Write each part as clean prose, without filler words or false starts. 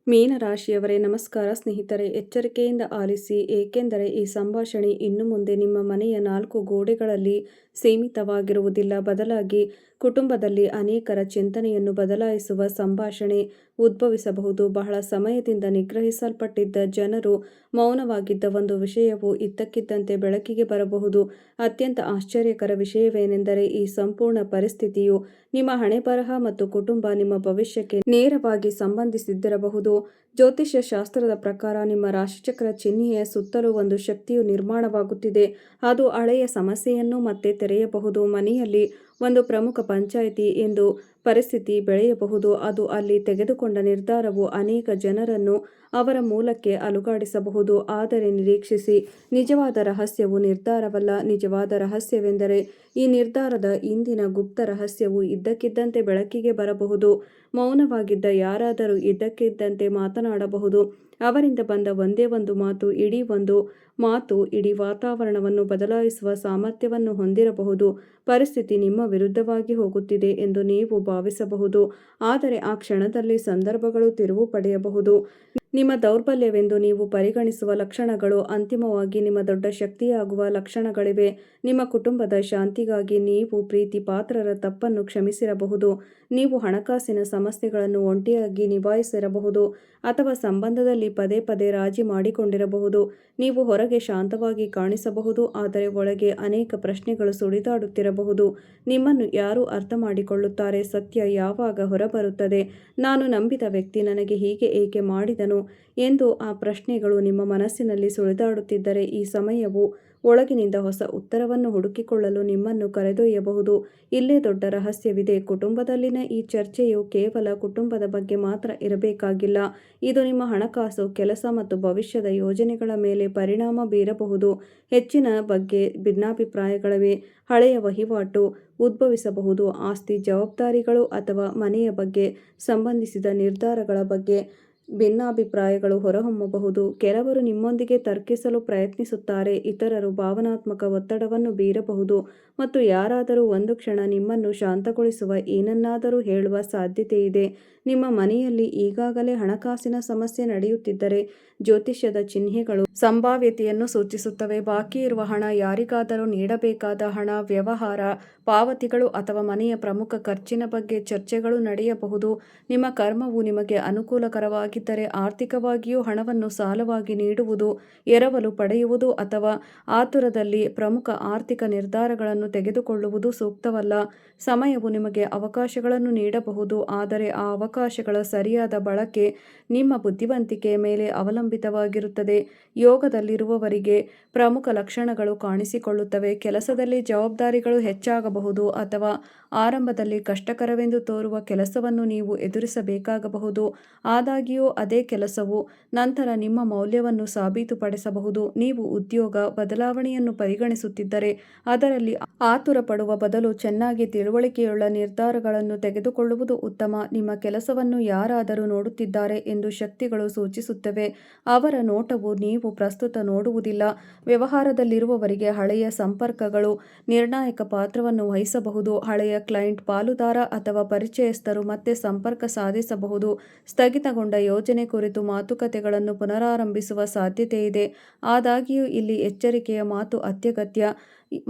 ಮೀನರಾಶಿಯವರೇ ನಮಸ್ಕಾರ ಸ್ನೇಹಿತರೆ, ಎಚ್ಚರಿಕೆಯಿಂದ ಆಲಿಸಿ, ಏಕೆಂದರೆ ಈ ಸಂಭಾಷಣೆ ಇನ್ನು ಮುಂದೆ ನಿಮ್ಮ ಮನೆಯ 4 ಗೋಡೆಗಳಲ್ಲಿ ಸೀಮಿತವಾಗಿರುವುದಿಲ್ಲ. ಬದಲಾಗಿ ಕುಟುಂಬದಲ್ಲಿ ಅನೇಕರ ಚಿಂತನೆಯನ್ನು ಬದಲಾಯಿಸುವ ಸಂಭಾಷಣೆ ಉದ್ಭವಿಸಬಹುದು. ಬಹಳ ಸಮಯದಿಂದ ನಿಗ್ರಹಿಸಲ್ಪಟ್ಟಿದ್ದ ಜನರು ಮೌನವಾಗಿದ್ದ ಒಂದು ವಿಷಯವು ಇದ್ದಕ್ಕಿದ್ದಂತೆ ಬೆಳಕಿಗೆ ಬರಬಹುದು. ಅತ್ಯಂತ ಆಶ್ಚರ್ಯಕರ ವಿಷಯವೇನೆಂದರೆ, ಈ ಸಂಪೂರ್ಣ ಪರಿಸ್ಥಿತಿಯು ನಿಮ್ಮ ಹಣೆಬರಹ ಮತ್ತು ಕುಟುಂಬ ನಿಮ್ಮ ಭವಿಷ್ಯಕ್ಕೆ ನೇರವಾಗಿ ಸಂಬಂಧಿಸಿದ್ದಿರಬಹುದು. ಜ್ಯೋತಿಷ್ಯ ಶಾಸ್ತ್ರದ ಪ್ರಕಾರ ನಿಮ್ಮ ರಾಶಿಚಕ್ರ ಚಿಹ್ನೆಯ ಸುತ್ತಲೂ ಒಂದು ಶಕ್ತಿಯು ನಿರ್ಮಾಣವಾಗುತ್ತಿದೆ. ಅದು ಹಳೆಯ ಸಮಸ್ಯೆಯನ್ನು ಮತ್ತೆ ತೆರೆಯಬಹುದು. ಮನೆಯಲ್ಲಿ ಒಂದು ಪ್ರಮುಖ ಪಂಚಾಯಿತಿ ಎಂದು ಪರಿಸ್ಥಿತಿ ಬೆಳೆಯಬಹುದು. ಅದು ಅಲ್ಲಿ ತೆಗೆದುಕೊಂಡ ನಿರ್ಧಾರವು ಅನೇಕ ಜನರನ್ನು ಅವರ ಮೂಲಕ್ಕೆ ಅಲುಗಾಡಿಸಬಹುದು. ಆದರೆ ನಿರೀಕ್ಷಿಸಿ, ನಿಜವಾದ ರಹಸ್ಯವು ನಿರ್ಧಾರವಲ್ಲ. ನಿಜವಾದ ರಹಸ್ಯವೆಂದರೆ, ಈ ನಿರ್ಧಾರದ ಹಿಂದಿನ ಗುಪ್ತ ರಹಸ್ಯವು ಇದ್ದಕ್ಕಿದ್ದಂತೆ ಬೆಳಕಿಗೆ ಬರಬಹುದು. ಮೌನವಾಗಿದ್ದ ಯಾರಾದರೂ ಇದ್ದಕ್ಕಿದ್ದಂತೆ ಮಾತನಾಡಬಹುದು. ಅವರಿಂದ ಬಂದ ಒಂದೇ ಒಂದು ಮಾತು ಇಡೀ ವಾತಾವರಣವನ್ನು ಬದಲಾಯಿಸುವ ಸಾಮರ್ಥ್ಯವನ್ನು ಹೊಂದಿರಬಹುದು. ಪರಿಸ್ಥಿತಿ ನಿಮ್ಮ ವಿರುದ್ಧವಾಗಿ ಹೋಗುತ್ತಿದೆ ಎಂದು ನೀವು ಭಾವಿಸಬಹುದು, ಆದರೆ ಆ ಕ್ಷಣದಲ್ಲಿ ಸಂದರ್ಭಗಳು ತಿರುವು ಪಡೆಯಬಹುದು. ನಿಮ್ಮ ದೌರ್ಬಲ್ಯವೆಂದು ನೀವು ಪರಿಗಣಿಸುವ ಲಕ್ಷಣಗಳು ಅಂತಿಮವಾಗಿ ನಿಮ್ಮ ದೊಡ್ಡ ಶಕ್ತಿಯಾಗುವ ಲಕ್ಷಣಗಳಿವೆ. ನಿಮ್ಮ ಕುಟುಂಬದ ಶಾಂತಿಗಾಗಿ ನೀವು ಪ್ರೀತಿ ಪಾತ್ರರ ತಪ್ಪನ್ನು ಕ್ಷಮಿಸಿರಬಹುದು. ನೀವು ಹಣಕಾಸಿನ ಸಮಸ್ಯೆಗಳನ್ನು ಒಂಟಿಯಾಗಿ ನಿಭಾಯಿಸಿರಬಹುದು, ಅಥವಾ ಸಂಬಂಧದಲ್ಲಿ ಪದೇ ಪದೇ ರಾಜಿ ಮಾಡಿಕೊಂಡಿರಬಹುದು. ನೀವು ಹೊರಗೆ ಶಾಂತವಾಗಿ ಕಾಣಿಸಬಹುದು, ಆದರೆ ಒಳಗೆ ಅನೇಕ ಪ್ರಶ್ನೆಗಳು ಸುಳಿದಾಡುತ್ತಿರಬಹುದು. ನಿಮ್ಮನ್ನು ಯಾರು ಅರ್ಥ ಮಾಡಿಕೊಳ್ಳುತ್ತಾರೆ? ಸತ್ಯ ಯಾವಾಗ ಹೊರಬರುತ್ತದೆ? ನಾನು ನಂಬಿದ ವ್ಯಕ್ತಿ ನನಗೆ ಹೀಗೆ ಏಕೆ ಮಾಡಿದನು ಎಂದು ಆ ಪ್ರಶ್ನೆಗಳು ನಿಮ್ಮ ಮನಸ್ಸಿನಲ್ಲಿ ಸುಳಿದಾಡುತ್ತಿದ್ದರೆ, ಈ ಸಮಯವು ಒಳಗಿನಿಂದ ಹೊಸ ಉತ್ತರವನ್ನು ಹುಡುಕಿಕೊಳ್ಳಲು ನಿಮ್ಮನ್ನು ಕರೆದೊಯ್ಯಬಹುದು. ಇಲ್ಲೇ ದೊಡ್ಡ ರಹಸ್ಯವಿದೆ. ಕುಟುಂಬದಲ್ಲಿನ ಈ ಚರ್ಚೆಯು ಕೇವಲ ಕುಟುಂಬದ ಬಗ್ಗೆ ಮಾತ್ರ ಇರಬೇಕಾಗಿಲ್ಲ. ಇದು ನಿಮ್ಮ ಹಣಕಾಸು, ಕೆಲಸ ಮತ್ತು ಭವಿಷ್ಯದ ಯೋಜನೆಗಳ ಮೇಲೆ ಪರಿಣಾಮ ಬೀರಬಹುದು. ಹೆಚ್ಚಿನ ಬಗ್ಗೆ ಭಿನ್ನಾಭಿಪ್ರಾಯಗಳಿವೆ. ಹಳೆಯ ವಹಿವಾಟು ಉದ್ಭವಿಸಬಹುದು. ಆಸ್ತಿ, ಜವಾಬ್ದಾರಿಗಳು ಅಥವಾ ಮನೆಯ ಬಗ್ಗೆ ಸಂಬಂಧಿಸಿದ ನಿರ್ಧಾರಗಳ ಬಗ್ಗೆ ಭಿನ್ನಾಭಿಪ್ರಾಯಗಳು ಹೊರಹೊಮ್ಮಬಹುದು. ಕೆಲವರು ನಿಮ್ಮೊಂದಿಗೆ ತರ್ಕಿಸಲು ಪ್ರಯತ್ನಿಸುತ್ತಾರೆ. ಇತರರು ಭಾವನಾತ್ಮಕ ಒತ್ತಡವನ್ನು ಬೀರಬಹುದು ಮತ್ತು ಯಾರಾದರೂ ಒಂದು ಕ್ಷಣ ನಿಮ್ಮನ್ನು ಶಾಂತಗೊಳಿಸುವ ಏನನ್ನಾದರೂ ಹೇಳುವ ಸಾಧ್ಯತೆಯಿದೆ. ನಿಮ್ಮ ಮನೆಯಲ್ಲಿ ಈಗಾಗಲೇ ಹಣಕಾಸಿನ ಸಮಸ್ಯೆ ನಡೆಯುತ್ತಿದ್ದರೆ, ಜ್ಯೋತಿಷ್ಯದ ಚಿಹ್ನೆಗಳು ಸಂಭಾವ್ಯತೆಯನ್ನು ಸೂಚಿಸುತ್ತವೆ. ಬಾಕಿ ಇರುವ ಹಣ, ಯಾರಿಗಾದರೂ ನೀಡಬೇಕಾದ ಹಣ, ವ್ಯವಹಾರ ಪಾವತಿಗಳು ಅಥವಾ ಮನೆಯ ಪ್ರಮುಖ ಖರ್ಚಿನ ಬಗ್ಗೆ ಚರ್ಚೆಗಳು ನಡೆಯಬಹುದು. ನಿಮ್ಮ ಕರ್ಮವು ನಿಮಗೆ ಅನುಕೂಲಕರವಾಗಿದ್ದರೆ, ಆರ್ಥಿಕವಾಗಿಯೂ ಹಣವನ್ನು ಸಾಲವಾಗಿ ನೀಡುವುದು, ಎರವಲು ಪಡೆಯುವುದು ಅಥವಾ ಆತುರದಲ್ಲಿ ಪ್ರಮುಖ ಆರ್ಥಿಕ ನಿರ್ಧಾರಗಳನ್ನು ತೆಗೆದುಕೊಳ್ಳುವುದು ಸೂಕ್ತವಲ್ಲ. ಸಮಯವು ನಿಮಗೆ ಅವಕಾಶಗಳನ್ನು ನೀಡಬಹುದು, ಆದರೆ ಆ ಅವಕಾಶಗಳ ಸರಿಯಾದ ಬಳಕೆ ನಿಮ್ಮ ಬುದ್ಧಿವಂತಿಕೆಯ ಮೇಲೆ ಅವಲಂಬಿತವಾಗಿರುತ್ತದೆ. ಯೋಗದಲ್ಲಿರುವವರಿಗೆ ಪ್ರಮುಖ ಲಕ್ಷಣಗಳು ಕಾಣಿಸಿಕೊಳ್ಳುತ್ತವೆ. ಕೆಲಸದಲ್ಲಿ ಜವಾಬ್ದಾರಿಗಳು ಹೆಚ್ಚಾಗಬಹುದು ಅಥವಾ ಆರಂಭದಲ್ಲಿ ಕಷ್ಟಕರವೆಂದು ತೋರುವ ಕೆಲಸವನ್ನು ನೀವು ಎದುರಿಸಬೇಕಾಗಬಹುದು. ಆದಾಗ್ಯೂ ಅದೇ ಕೆಲಸವು ನಂತರ ನಿಮ್ಮ ಮೌಲ್ಯವನ್ನು ಸಾಬೀತುಪಡಿಸಬಹುದು. ನೀವು ಉದ್ಯೋಗ ಬದಲಾವಣೆಯನ್ನು ಪರಿಗಣಿಸುತ್ತಿದ್ದರೆ, ಅದರಲ್ಲಿ ಆತುರ ಪಡುವ ಬದಲು ಚೆನ್ನಾಗಿ ತಿಳುವಳಿಕೆಯುಳ್ಳ ನಿರ್ಧಾರಗಳನ್ನು ತೆಗೆದುಕೊಳ್ಳುವುದು ಉತ್ತಮ. ನಿಮ್ಮ ಕೆಲಸವನ್ನು ಯಾರಾದರೂ ನೋಡುತ್ತಿದ್ದಾರೆ ಎಂದು ಶಕ್ತಿಗಳು ಸೂಚಿಸುತ್ತವೆ. ಅವರ ನೋಟವು ನೀವು ಪ್ರಸ್ತುತ ನೋಡುವುದಿಲ್ಲ. ವ್ಯವಹಾರದಲ್ಲಿರುವವರಿಗೆ ಹಳೆಯ ಸಂಪರ್ಕಗಳು ನಿರ್ಣಾಯಕ ಪಾತ್ರವನ್ನು ವಹಿಸಬಹುದು. ಹಳೆಯ ಕ್ಲೈಂಟ್, ಪಾಲುದಾರ ಅಥವಾ ಪರಿಚಯಸ್ಥರು ಮತ್ತೆ ಸಂಪರ್ಕ ಸಾಧಿಸಬಹುದು. ಸ್ಥಗಿತಗೊಂಡ ಯೋಜನೆ ಕುರಿತು ಮಾತುಕತೆಗಳನ್ನು ಪುನರಾರಂಭಿಸುವ ಸಾಧ್ಯತೆಯಿದೆ. ಆದಾಗ್ಯೂ ಇಲ್ಲಿ ಎಚ್ಚರಿಕೆಯ ಮಾತು ಅತ್ಯಗತ್ಯ.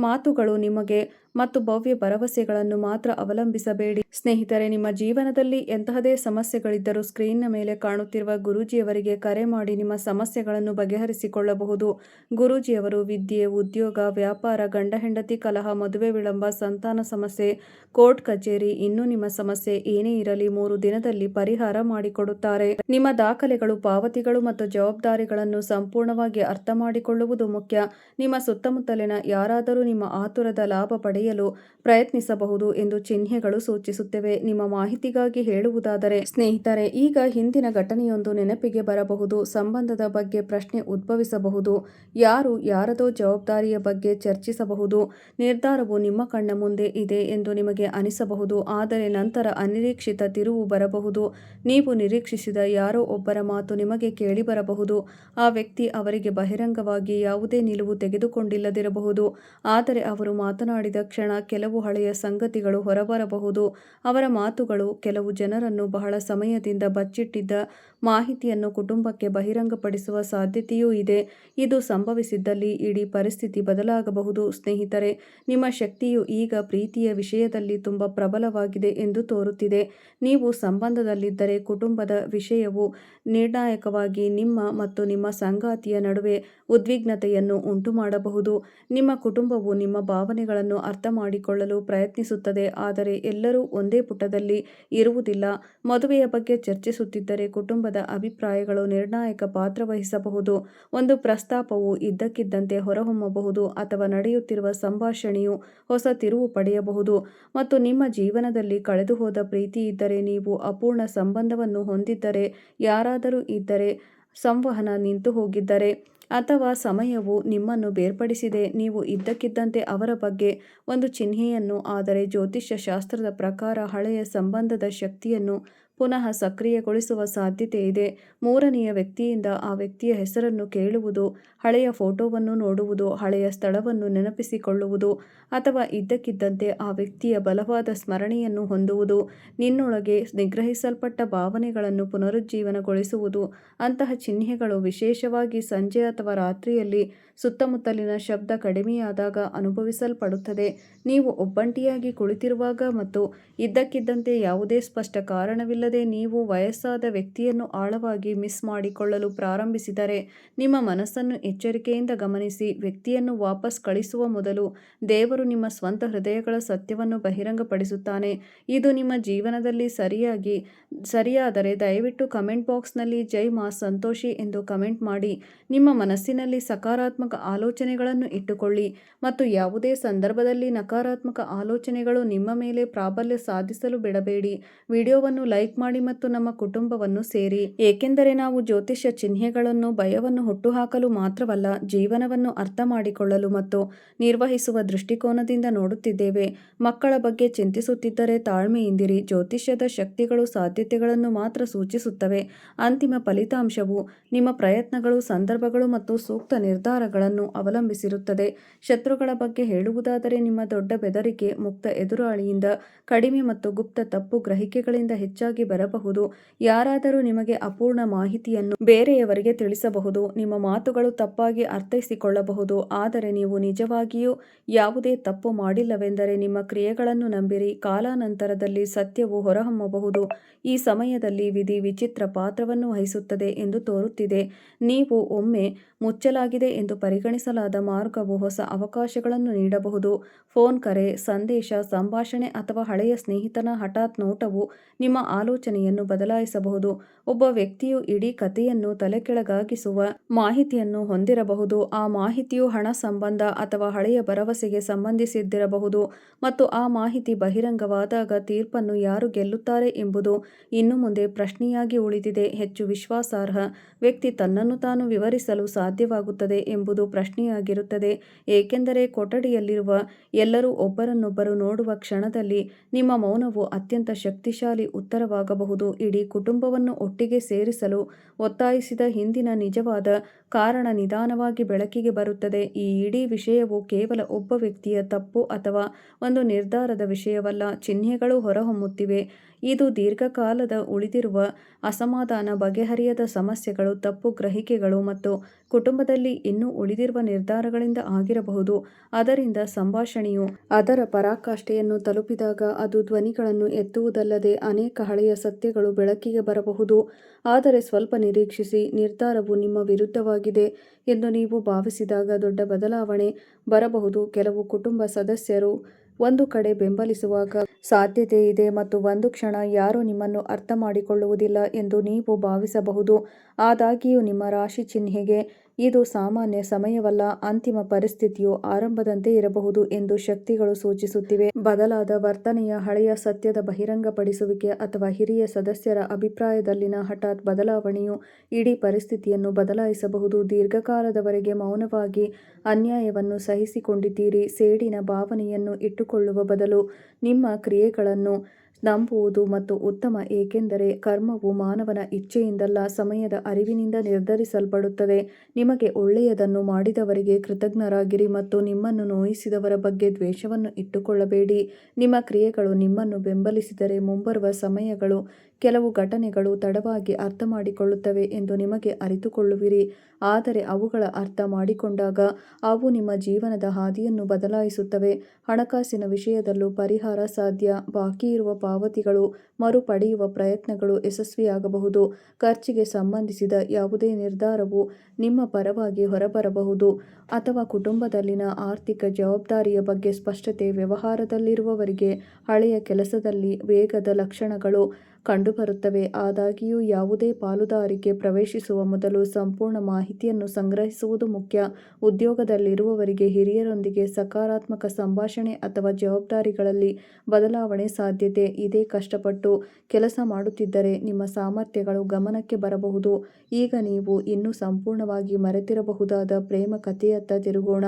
ಮಾತುಗಳು ನಿಮಗೆ ಮತ್ತು ಭವ್ಯ ಭರವಸೆಗಳನ್ನು ಮಾತ್ರ ಅವಲಂಬಿಸಬೇಡಿ. ಸ್ನೇಹಿತರೆ, ನಿಮ್ಮ ಜೀವನದಲ್ಲಿ ಎಂತಹದೇ ಸಮಸ್ಯೆಗಳಿದ್ದರೂ ಸ್ಕ್ರೀನ್ನ ಮೇಲೆ ಕಾಣುತ್ತಿರುವ ಗುರೂಜಿಯವರಿಗೆ ಕರೆ ಮಾಡಿ ನಿಮ್ಮ ಸಮಸ್ಯೆಗಳನ್ನು ಬಗೆಹರಿಸಿಕೊಳ್ಳಬಹುದು. ಗುರೂಜಿಯವರು ವಿದ್ಯೆ, ಉದ್ಯೋಗ, ವ್ಯಾಪಾರ, ಗಂಡ ಹೆಂಡತಿ ಕಲಹ, ಮದುವೆ ವಿಳಂಬ, ಸಂತಾನ ಸಮಸ್ಯೆ, ಕೋರ್ಟ್ ಕಚೇರಿ, ಇನ್ನೂ ನಿಮ್ಮ ಸಮಸ್ಯೆ ಏನೇ ಇರಲಿ 3 ದಿನದಲ್ಲಿ ಪರಿಹಾರ ಮಾಡಿಕೊಡುತ್ತಾರೆ. ನಿಮ್ಮ ದಾಖಲೆಗಳು, ಪಾವತಿಗಳು ಮತ್ತು ಜವಾಬ್ದಾರಿಗಳನ್ನು ಸಂಪೂರ್ಣವಾಗಿ ಅರ್ಥ ಮಾಡಿಕೊಳ್ಳುವುದು ಮುಖ್ಯ. ನಿಮ್ಮ ಸುತ್ತಮುತ್ತಲಿನ ಯಾರಾದರೂ ನಿಮ್ಮ ಆತುರದ ಲಾಭ ಪಡೆಯಲು ಪ್ರಯತ್ನಿಸಬಹುದು ಎಂದು ಚಿಹ್ನೆಗಳು ಸೂಚಿಸುತ್ತವೆ. ನಿಮ್ಮ ಮಾಹಿತಿಗಾಗಿ ಹೇಳುವುದಾದರೆ, ಸ್ನೇಹಿತರೆ, ಈಗ ಹಿಂದಿನ ಘಟನೆಯೊಂದು ನೆನಪಿಗೆ ಬರಬಹುದು. ಸಂಬಂಧದ ಬಗ್ಗೆ ಪ್ರಶ್ನೆ ಉದ್ಭವಿಸಬಹುದು. ಯಾರು ಯಾರದೋ ಜವಾಬ್ದಾರಿಯ ಬಗ್ಗೆ ಚರ್ಚಿಸಬಹುದು. ನಿರ್ಧಾರವು ನಿಮ್ಮ ಕಣ್ಣ ಮುಂದೆ ಇದೆ ಎಂದು ನಿಮಗೆ ಅನಿಸಬಹುದು, ಆದರೆ ನಂತರ ಅನಿರೀಕ್ಷಿತ ತಿರುವು ಬರಬಹುದು. ನೀವು ನಿರೀಕ್ಷಿಸಿದ ಯಾರೋ ಒಬ್ಬರ ಮಾತು ನಿಮಗೆ ಕೇಳಿಬರಬಹುದು. ಆ ವ್ಯಕ್ತಿ ಅವರಿಗೆ ಬಹಿರಂಗವಾಗಿ ಯಾವುದೇ ನಿಲುವು ತೆಗೆದುಕೊಂಡಿಲ್ಲದಿರಬಹುದು, ಆದರೆ ಅವರು ಮಾತನಾಡಿದ ಕ್ಷಣ ಕೆಲವು ಹಳೆಯ ಸಂಗತಿಗಳು ಹೊರಬರಬಹುದು. ಅವರ ಮಾತುಗಳು ಕೆಲವು ಜನರನ್ನು ಬಹಳ ಸಮಯದಿಂದ ಬಚ್ಚಿಟ್ಟಿದ್ದ ಮಾಹಿತಿಯನ್ನು ಕುಟುಂಬಕ್ಕೆ ಬಹಿರಂಗಪಡಿಸುವ ಸಾಧ್ಯತೆಯೂ ಇದೆ. ಇದು ಸಂಭವಿಸಿದ್ದಲ್ಲಿ ಇಡೀ ಪರಿಸ್ಥಿತಿ ಬದಲಾಗಬಹುದು. ಸ್ನೇಹಿತರೆ, ನಿಮ್ಮ ಶಕ್ತಿಯು ಈಗ ಪ್ರೀತಿಯ ವಿಷಯದಲ್ಲಿ ತುಂಬ ಪ್ರಬಲವಾಗಿದೆ ಎಂದು ತೋರುತ್ತಿದೆ. ನೀವು ಸಂಬಂಧದಲ್ಲಿದ್ದರೆ ಕುಟುಂಬದ ವಿಷಯವು ನಿರ್ಣಾಯಕವಾಗಿ ನಿಮ್ಮ ಮತ್ತು ನಿಮ್ಮ ಸಂಗಾತಿಯ ನಡುವೆ ಉದ್ವಿಗ್ನತೆಯನ್ನು ಉಂಟುಮಾಡಬಹುದು. ನಿಮ್ಮ ಕುಟುಂಬವು ನಿಮ್ಮ ಭಾವನೆಗಳನ್ನು ಅರ್ಥ ಮಾಡಿಕೊಳ್ಳಲು ಪ್ರಯತ್ನಿಸುತ್ತದೆ, ಆದರೆ ಎಲ್ಲರೂ ಒಂದೇ ಪುಟದಲ್ಲಿ ಇರುವುದಿಲ್ಲ. ಮದುವೆಯ ಬಗ್ಗೆ ಚರ್ಚಿಸುತ್ತಿದ್ದರೆ ಕುಟುಂಬದ ಅಭಿಪ್ರಾಯಗಳು ನಿರ್ಣಾಯಕ ಪಾತ್ರ ವಹಿಸಬಹುದು. ಒಂದು ಪ್ರಸ್ತಾಪವು ಇದ್ದಕ್ಕಿದ್ದಂತೆ ಹೊರಹೊಮ್ಮಬಹುದು ಅಥವಾ ನಡೆಯುತ್ತಿರುವ ಸಂಭಾಷಣೆಯು ಹೊಸ ತಿರುವು ಪಡೆಯಬಹುದು. ಮತ್ತು ನಿಮ್ಮ ಜೀವನದಲ್ಲಿ ಕಳೆದುಹೋದ ಪ್ರೀತಿ ಇದ್ದರೆ, ನೀವು ಅಪೂರ್ಣ ಸಂಬಂಧವನ್ನು ಹೊಂದಿದ್ದರೆ, ಯಾರಾದರೂ ಇದ್ದರೆ, ಸಂವಹನ ನಿಂತುಹೋಗಿದ್ದರೆ ಅಥವಾ ಸಮಯವು ನಿಮ್ಮನ್ನು ಬೇರ್ಪಡಿಸಿದೆ, ನೀವು ಇದ್ದಕ್ಕಿದ್ದಂತೆ ಅವರ ಬಗ್ಗೆ ಒಂದು ಚಿಹ್ನೆಯನ್ನು. ಆದರೆ ಜ್ಯೋತಿಷ್ಯ ಶಾಸ್ತ್ರದ ಪ್ರಕಾರ ಹಳೆಯ ಸಂಬಂಧದ ಶಕ್ತಿಯನ್ನು ಪುನಃ ಸಕ್ರಿಯಗೊಳಿಸುವ ಸಾಧ್ಯತೆ ಇದೆ. ಮೂರನೆಯ ವ್ಯಕ್ತಿಯಿಂದ ಆ ವ್ಯಕ್ತಿಯ ಹೆಸರನ್ನು ಕೇಳುವುದು, ಹಳೆಯ ಫೋಟೋವನ್ನು ನೋಡುವುದು, ಹಳೆಯ ಸ್ಥಳವನ್ನು ನೆನಪಿಸಿಕೊಳ್ಳುವುದು ಅಥವಾ ಇದ್ದಕ್ಕಿದ್ದಂತೆ ಆ ವ್ಯಕ್ತಿಯ ಬಲವಾದ ಸ್ಮರಣೆಯನ್ನು ಹೊಂದುವುದು, ನಿನ್ನೊಳಗೆ ನಿಗ್ರಹಿಸಲ್ಪಟ್ಟ ಭಾವನೆಗಳನ್ನು ಪುನರುಜ್ಜೀವನಗೊಳಿಸುವುದು. ಅಂತಹ ಚಿಹ್ನೆಗಳು ವಿಶೇಷವಾಗಿ ಸಂಜೆ ಅಥವಾ ರಾತ್ರಿಯಲ್ಲಿ ಸುತ್ತಮುತ್ತಲಿನ ಶಬ್ದ ಕಡಿಮೆಯಾದಾಗ ಅನುಭವಿಸಲ್ಪಡುತ್ತದೆ. ನೀವು ಒಬ್ಬಂಟಿಯಾಗಿ ಕುಳಿತಿರುವಾಗ ಮತ್ತು ಇದ್ದಕ್ಕಿದ್ದಂತೆ ಯಾವುದೇ ಸ್ಪಷ್ಟ ಕಾರಣವಿಲ್ಲದೆ ನೀವು ವಯಸ್ಸಾದ ವ್ಯಕ್ತಿಯನ್ನು ಆಳವಾಗಿ ಮಿಸ್ ಮಾಡಿಕೊಳ್ಳಲು ಪ್ರಾರಂಭಿಸಿದರೆ, ನಿಮ್ಮ ಮನಸ್ಸನ್ನು ಎಚ್ಚರಿಕೆಯಿಂದ ಗಮನಿಸಿ. ವ್ಯಕ್ತಿಯನ್ನು ವಾಪಸ್ ಕಳಿಸುವ ಮೊದಲು ದೇವರು ನಿಮ್ಮ ಸ್ವಂತ ಹೃದಯಗಳ ಸತ್ಯವನ್ನು ಬಹಿರಂಗಪಡಿಸುತ್ತಾನೆ. ಇದು ನಿಮ್ಮ ಜೀವನದಲ್ಲಿ ಸರಿಯಾದರೆ ದಯವಿಟ್ಟು ಕಮೆಂಟ್ ಬಾಕ್ಸ್ನಲ್ಲಿ ಜೈ ಮಾ ಸಂತೋಷಿ ಎಂದು ಕಮೆಂಟ್ ಮಾಡಿ. ನಿಮ್ಮ ಮನಸ್ಸಿನಲ್ಲಿ ಸಕಾರಾತ್ಮಕ ಆಲೋಚನೆಗಳನ್ನು ಇಟ್ಟುಕೊಳ್ಳಿ ಮತ್ತು ಯಾವುದೇ ಸಂದರ್ಭದಲ್ಲಿ ನಕಾರಾತ್ಮಕ ಆಲೋಚನೆಗಳು ನಿಮ್ಮ ಮೇಲೆ ಪ್ರಾಬಲ್ಯ ಸಾಧಿಸಲು ಬಿಡಬೇಡಿ. ವಿಡಿಯೋವನ್ನು ಲೈಕ್ ಮಾಡಿ ಮತ್ತು ನಮ್ಮ ಕುಟುಂಬವನ್ನು ಸೇರಿ, ಏಕೆಂದರೆ ನಾವು ಜ್ಯೋತಿಷ್ಯ ಚಿಹ್ನೆಗಳನ್ನು ಭಯವನ್ನು ಹುಟ್ಟುಹಾಕಲು ಮಾತ್ರವಲ್ಲ, ಜೀವನವನ್ನು ಅರ್ಥ ಮಾಡಿಕೊಳ್ಳಲು ಮತ್ತು ನಿರ್ವಹಿಸುವ ದೃಷ್ಟಿಕೋನದಿಂದ ನೋಡುತ್ತಿದ್ದೇವೆ. ಮಕ್ಕಳ ಬಗ್ಗೆ ಚಿಂತಿಸುತ್ತಿದ್ದರೆ ತಾಳ್ಮೆಯಿಂದಿರಿ. ಜ್ಯೋತಿಷ್ಯದ ಶಕ್ತಿಗಳು ಸಾಧ್ಯತೆಗಳನ್ನು ಮಾತ್ರ ಸೂಚಿಸುತ್ತವೆ. ಅಂತಿಮ ಫಲಿತಾಂಶವು ನಿಮ್ಮ ಪ್ರಯತ್ನಗಳು, ಸಂದರ್ಭಗಳು ಮತ್ತು ಸೂಕ್ತ ನಿರ್ಧಾರಗಳನ್ನು ಅವಲಂಬಿಸಿರುತ್ತದೆ. ಶತ್ರುಗಳ ಬಗ್ಗೆ ಹೇಳುವುದಾದರೆ, ನಿಮ್ಮ ದೊಡ್ಡ ಬೆದರಿಕೆ ಮುಕ್ತ ಎದುರಾಳಿಯಿಂದ ಕಡಿಮೆ ಮತ್ತು ಗುಪ್ತ ತಪ್ಪು ಗ್ರಹಿಕೆಗಳಿಂದ ಹೆಚ್ಚಾಗಿ ಬರಬಹುದು. ಯಾರಾದರೂ ನಿಮಗೆ ಅಪೂರ್ಣ ಮಾಹಿತಿಯನ್ನು ಬೇರೆಯವರಿಗೆ ತಿಳಿಸಬಹುದು. ನಿಮ್ಮ ಮಾತುಗಳು ತಪ್ಪಾಗಿ ಅರ್ಥೈಸಿಕೊಳ್ಳಬಹುದು, ಆದರೆ ನೀವು ನಿಜವಾಗಿಯೂ ಯಾವುದೇ ತಪ್ಪು ಮಾಡಿಲ್ಲವೆಂದರೆ ನಿಮ್ಮ ಕ್ರಿಯೆಗಳನ್ನು ನಂಬಿರಿ. ಕಾಲಾನಂತರದಲ್ಲಿ ಸತ್ಯವು ಹೊರಹೊಮ್ಮಬಹುದು. ಈ ಸಮಯದಲ್ಲಿ ವಿಧಿ ವಿಚಿತ್ರ ಪಾತ್ರವನ್ನು ವಹಿಸುತ್ತದೆ ಎಂದು ತೋರುತ್ತಿದೆ. ನೀವು ಒಮ್ಮೆ ಮುಚ್ಚಲಾಗಿದೆ ಎಂದು ಪರಿಗಣಿಸಲಾದ ಮಾರ್ಗವು ಹೊಸ ಅವಕಾಶಗಳನ್ನು ನೀಡಬಹುದು. ಫೋನ್ ಕರೆ, ಸಂದೇಶ, ಸಂಭಾಷಣೆ ಅಥವಾ ಹಳೆಯ ಸ್ನೇಹಿತನ ಹಠಾತ್ ನೋಟವು ನಿಮ್ಮ ಆಲೋಚನೆಯನ್ನು ಬದಲಾಯಿಸಬಹುದು. ಒಬ್ಬ ವ್ಯಕ್ತಿಯು ಇಡೀ ಕಥೆಯನ್ನು ತಲೆಕೆಳಗಾಗಿಸುವ ಮಾಹಿತಿಯನ್ನು ಹೊಂದಿರಬಹುದು. ಆ ಮಾಹಿತಿಯು ಹಣ, ಸಂಬಂಧ ಅಥವಾ ಹಳೆಯ ಭರವಸೆಗೆ ಸಂಬಂಧಿಸಿದ್ದಿರಬಹುದು ಮತ್ತು ಆ ಮಾಹಿತಿ ಬಹಿರಂಗವಾದಾಗ ತೀರ್ಪನ್ನು ಯಾರು ಗೆಲ್ಲುತ್ತಾರೆ ಎಂಬುದು ಇನ್ನು ಮುಂದೆ ಪ್ರಶ್ನೆಯಾಗಿ ಉಳಿದಿದೆ. ಹೆಚ್ಚು ವಿಶ್ವಾಸಾರ್ಹ ವ್ಯಕ್ತಿ ತನ್ನನ್ನು ತಾನು ವಿವರಿಸಲು ಸಾಧ್ಯವಾಗುತ್ತದೆ ಎಂಬುದು ಪ್ರಶ್ನೆಯಾಗಿರುತ್ತದೆ, ಏಕೆಂದರೆ ಕೊಠಡಿಯಲ್ಲಿರುವ ಎಲ್ಲರೂ ಒಬ್ಬರನ್ನೊಬ್ಬರು ನೋಡುವ ಕ್ಷಣದಲ್ಲಿ ನಿಮ್ಮ ಮೌನವು ಅತ್ಯಂತ ಶಕ್ತಿಶಾಲಿ ಉತ್ತರವಾಗಬಹುದು. ಇಡೀ ಕುಟುಂಬವನ್ನು ಒಟ್ಟಿಗೆ ಸೇರಿಸಲು ಒತ್ತಾಯಿಸಿದ ಹಿಂದಿನ ನಿಜವಾದ ಕಾರಣ ನಿಧಾನವಾಗಿ ಬೆಳಕಿಗೆ ಬರುತ್ತದೆ. ಈ ಇಡೀ ವಿಷಯವು ಕೇವಲ ಒಬ್ಬ ವ್ಯಕ್ತಿಯ ತಪ್ಪು ಅಥವಾ ಒಂದು ನಿರ್ಧಾರದ ವಿಷಯವಲ್ಲ. ಚಿಹ್ನೆಗಳು ಹೊರಹೊಮ್ಮುತ್ತಿವೆ. ಇದು ದೀರ್ಘಕಾಲದ ಉಳಿದಿರುವ ಅಸಮಾಧಾನ, ಬಗೆಹರಿಯದ ಸಮಸ್ಯೆಗಳು, ತಪ್ಪು ಗ್ರಹಿಕೆಗಳು ಮತ್ತು ಕುಟುಂಬದಲ್ಲಿ ಇನ್ನೂ ಉಳಿದಿರುವ ನಿರ್ಧಾರಗಳಿಂದ ಆಗಿರಬಹುದು. ಅದರಿಂದ ಸಂಭಾಷಣೆಯು ಅದರ ಪರಾಕಾಷ್ಠೆಯನ್ನು ತಲುಪಿದಾಗ ಅದು ಧ್ವನಿಗಳನ್ನು ಎತ್ತುವುದಲ್ಲದೆ ಅನೇಕ ಹಳೆಯ ಸತ್ಯಗಳು ಬೆಳಕಿಗೆ ಬರಬಹುದು. ಆದರೆ ಸ್ವಲ್ಪ ನಿರೀಕ್ಷಿಸಿ. ನಿರ್ಧಾರವು ನಿಮ್ಮ ವಿರುದ್ಧವಾಗಿದೆ ಎಂದು ನೀವು ಭಾವಿಸಿದಾಗ ದೊಡ್ಡ ಬದಲಾವಣೆ ಬರಬಹುದು. ಕೆಲವು ಕುಟುಂಬ ಸದಸ್ಯರು ಒಂದು ಕಡೆ ಬೆಂಬಲಿಸುವಾಗ ಸಾಧ್ಯತೆ ಇದೆ ಮತ್ತು ಒಂದು ಕ್ಷಣ ಯಾರೂ ನಿಮ್ಮನ್ನು ಅರ್ಥ ಮಾಡಿಕೊಳ್ಳುವುದಿಲ್ಲ ಎಂದು ನೀವು ಭಾವಿಸಬಹುದು. ಆದಾಗ್ಯೂ ನಿಮ್ಮ ರಾಶಿ ಚಿಹ್ನೆಗೆ ಇದು ಸಾಮಾನ್ಯ ಸಮಯವಲ್ಲ. ಅಂತಿಮ ಪರಿಸ್ಥಿತಿಯು ಆರಂಭದಂತೆ ಇರಬಹುದು ಎಂದು ಶಕ್ತಿಗಳು ಸೂಚಿಸುತ್ತಿವೆ. ಬದಲಾದ ವರ್ತನೆಯ ಹಳೆಯ ಸತ್ಯದ ಬಹಿರಂಗಪಡಿಸುವಿಕೆ ಅಥವಾ ಹಿರಿಯ ಸದಸ್ಯರ ಅಭಿಪ್ರಾಯದಲ್ಲಿನ ಹಠಾತ್ ಬದಲಾವಣೆಯು ಇಡೀ ಪರಿಸ್ಥಿತಿಯನ್ನು ಬದಲಾಯಿಸಬಹುದು. ದೀರ್ಘಕಾಲದವರೆಗೆ ಮೌನವಾಗಿ ಅನ್ಯಾಯವನ್ನು ಸಹಿಸಿಕೊಂಡಿದ್ದೀರಿ. ಸೇಡಿನ ಭಾವನೆಯನ್ನು ಇಟ್ಟುಕೊಳ್ಳುವ ಬದಲು ನಿಮ್ಮ ಕ್ರಿಯೆಗಳನ್ನು ನಂಬುವುದು ಮತ್ತು ಉತ್ತಮ, ಏಕೆಂದರೆ ಕರ್ಮವು ಮಾನವನ ಇಚ್ಛೆಯಿಂದಲ್ಲ, ಸಮಯದ ಅರಿವಿನಿಂದ ನಿರ್ಧರಿಸಲ್ಪಡುತ್ತದೆ. ನಿಮಗೆ ಒಳ್ಳೆಯದನ್ನು ಮಾಡಿದವರಿಗೆ ಕೃತಜ್ಞರಾಗಿರಿ ಮತ್ತು ನಿಮ್ಮನ್ನು ನೋಯಿಸಿದವರ ಬಗ್ಗೆ ದ್ವೇಷವನ್ನು ಇಟ್ಟುಕೊಳ್ಳಬೇಡಿ. ನಿಮ್ಮ ಕ್ರಿಯೆಗಳು ನಿಮ್ಮನ್ನು ಬೆಂಬಲಿಸಿದರೆ ಮುಂಬರುವ ಸಮಯಗಳು ಕೆಲವು ಘಟನೆಗಳು ತಡವಾಗಿ ಅರ್ಥ ಮಾಡಿಕೊಳ್ಳುತ್ತವೆ ಎಂದು ನಿಮಗೆ ಅರಿತುಕೊಳ್ಳುವಿರಿ. ಆದರೆ ಅವುಗಳ ಅರ್ಥ ಮಾಡಿಕೊಂಡಾಗ ಅವು ನಿಮ್ಮ ಜೀವನದ ಹಾದಿಯನ್ನು ಬದಲಾಯಿಸುತ್ತವೆ. ಹಣಕಾಸಿನ ವಿಷಯದಲ್ಲೂ ಪರಿಹಾರ ಸಾಧ್ಯ. ಬಾಕಿ ಇರುವ ಪಾವತಿಗಳು ಮರುಪಡೆಯುವ ಪ್ರಯತ್ನಗಳು ಯಶಸ್ವಿಯಾಗಬಹುದು. ಖರ್ಚಿಗೆ ಸಂಬಂಧಿಸಿದ ಯಾವುದೇ ನಿರ್ಧಾರವು ನಿಮ್ಮ ಪರವಾಗಿ ಹೊರಬರಬಹುದು ಅಥವಾ ಕುಟುಂಬದಲ್ಲಿನ ಆರ್ಥಿಕ ಜವಾಬ್ದಾರಿಯ ಬಗ್ಗೆ ಸ್ಪಷ್ಟತೆ. ವ್ಯವಹಾರದಲ್ಲಿರುವವರಿಗೆ ಹಳೆಯ ಕೆಲಸದಲ್ಲಿ ವೇಗದ ಲಕ್ಷಣಗಳು ಕಂಡುಬರುತ್ತವೆ. ಆದಾಗ್ಯೂ ಯಾವುದೇ ಪಾಲುದಾರಿಕೆ ಪ್ರವೇಶಿಸುವ ಮೊದಲು ಸಂಪೂರ್ಣ ಮಾಹಿತಿಯನ್ನು ಸಂಗ್ರಹಿಸುವುದು ಮುಖ್ಯ. ಉದ್ಯೋಗದಲ್ಲಿರುವವರಿಗೆ ಹಿರಿಯರೊಂದಿಗೆ ಸಕಾರಾತ್ಮಕ ಸಂಭಾಷಣೆ ಅಥವಾ ಜವಾಬ್ದಾರಿಗಳಲ್ಲಿ ಬದಲಾವಣೆ ಸಾಧ್ಯತೆ ಇದೆ. ಕಷ್ಟಪಟ್ಟು ಕೆಲಸ ಮಾಡುತ್ತಿದ್ದರೆ ನಿಮ್ಮ ಸಾಮರ್ಥ್ಯಗಳು ಗಮನಕ್ಕೆ ಬರಬಹುದು. ಈಗ ನೀವು ಇನ್ನೂ ಸಂಪೂರ್ಣವಾಗಿ ಮರೆತಿರಬಹುದಾದ ಪ್ರೇಮ ಕಥೆಯತ್ತ ತಿರುಗೋಣ.